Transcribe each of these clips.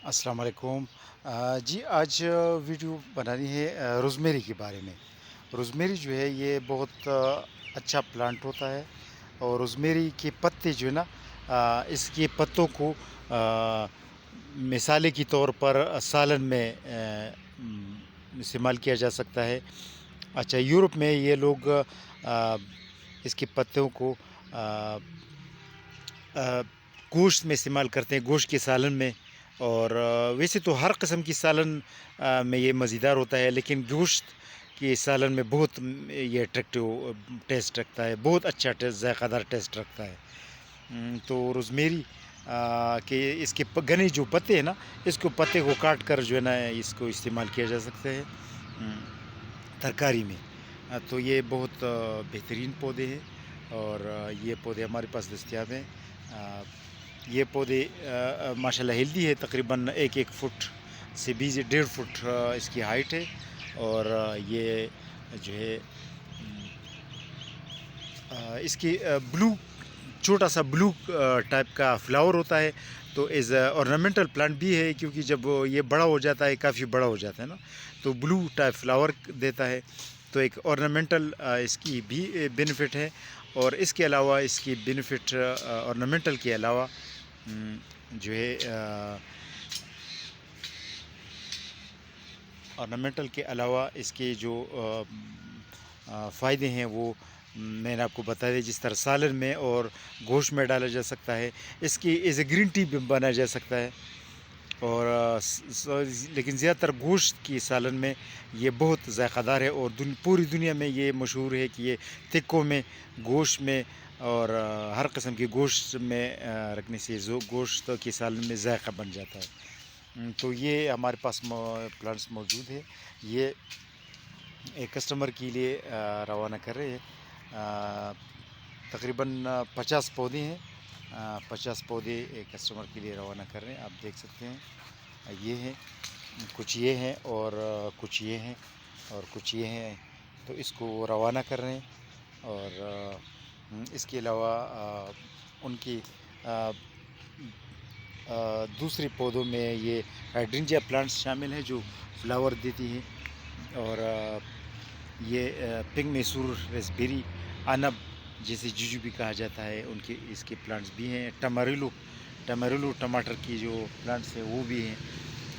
السلام علیکم۔ جی آج ویڈیو بنانی ہے روزمیری کے بارے میں۔ روزمیری جو ہے یہ بہت اچھا پلانٹ ہوتا ہے، اور روزمیری کے پتے جو ہے نا، اس کے پتوں کو مثالے کے طور پر سالن میں استعمال کیا جا سکتا ہے۔ اچھا، یورپ میں یہ لوگ اس کے پتوں کو گوشت میں استعمال کرتے ہیں، گوشت کے سالن میں۔ اور ویسے تو ہر قسم کی سالن میں یہ مزیدار ہوتا ہے، لیکن گوشت کے سالن میں بہت یہ اٹریکٹیو ٹیسٹ رکھتا ہے، بہت اچھا ٹیسٹ، ذائقہ دار ٹیسٹ رکھتا ہے۔ تو روزمیری کے اس کے گھنے جو پتے ہیں نا، اس کو پتے کو کاٹ کر جو ہے نا اس کو استعمال کیا جا سکتا ہے ترکاری میں۔ تو یہ بہت بہترین پودے ہیں، اور یہ پودے ہمارے پاس دستیاب ہیں۔ یہ پودے ماشاءاللہ ہیلدی ہے، تقریباً 1 فٹ سے 1.5 فٹ اس کی ہائٹ ہے، اور یہ جو ہے اس کی بلو، چھوٹا سا بلو ٹائپ کا فلاور ہوتا ہے، تو ایز اے ornamental پلانٹ بھی ہے، کیونکہ جب یہ بڑا ہو جاتا ہے، کافی بڑا ہو جاتا ہے نا، تو بلو ٹائپ فلاور دیتا ہے، تو ایک ornamental اس کی بھی بینیفٹ ہے۔ اور اس کے علاوہ اس کی بینیفٹ ornamental کے علاوہ جو ہے ornamental کے علاوہ اس کے جو فائدے ہیں وہ میں نے آپ کو بتا دیا، جس طرح سالن میں اور گوشت میں ڈالا جا سکتا ہے، اس کی ایز اے گرین ٹی بھی بنایا جا سکتا ہے۔ اور لیکن زیادہ تر گوشت کی سالن میں یہ بہت ذائقہ دار ہے، اور پوری دنیا میں یہ مشہور ہے کہ یہ تکوں میں، گوشت میں، اور ہر قسم کے گوشت میں رکھنے سے گوشت کے سالن میں ذائقہ بن جاتا ہے۔ تو یہ ہمارے پاس پلانٹس موجود ہے، یہ ایک کسٹمر کے لیے روانہ کر رہے ہیں۔ تقریباً 50 پودے ہیں، 50 پودے ایک کسٹمر کے لیے روانہ کر رہے ہیں، آپ دیکھ سکتے ہیں۔ یہ ہیں، کچھ یہ ہیں، اور کچھ یہ ہیں، اور کچھ یہ ہیں، تو اس کو وہ روانہ کر رہے ہیں۔ اور اس کے علاوہ ان کی دوسری پودوں میں یہ ہائیڈرینجیا پلانٹس شامل ہیں جو فلاور دیتی ہیں، اور یہ پنک میسور ریسبیری، انب جیسے جوجو بھی کہا جاتا ہے، ان کے اس کے پلانٹس بھی ہیں۔ ٹماریلو ٹماٹر کی جو پلانٹس ہیں وہ بھی ہیں،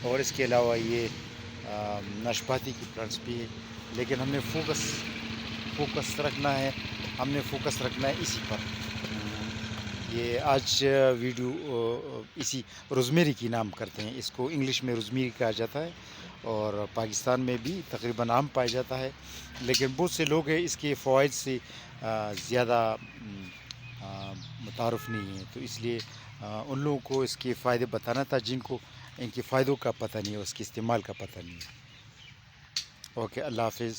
اور اس کے علاوہ یہ ناشپاتی کی پلانٹس بھی ہیں۔ لیکن ہم نے فوکس رکھنا ہے، اسی پر۔ یہ آج ویڈیو اسی روزمیری کی نام کرتے ہیں، اس کو انگلش میں روزمیری کہا جاتا ہے، اور پاکستان میں بھی تقریباً عام پایا جاتا ہے، لیکن بہت سے لوگ ہیں اس کے فوائد سے زیادہ متعارف نہیں ہیں، تو اس لیے ان لوگوں کو اس کے فائدے بتانا تھا جن کو ان کے فائدوں کا پتہ نہیں ہے، اس کے استعمال کا پتہ نہیں ہے۔ اوکے، اللہ حافظ۔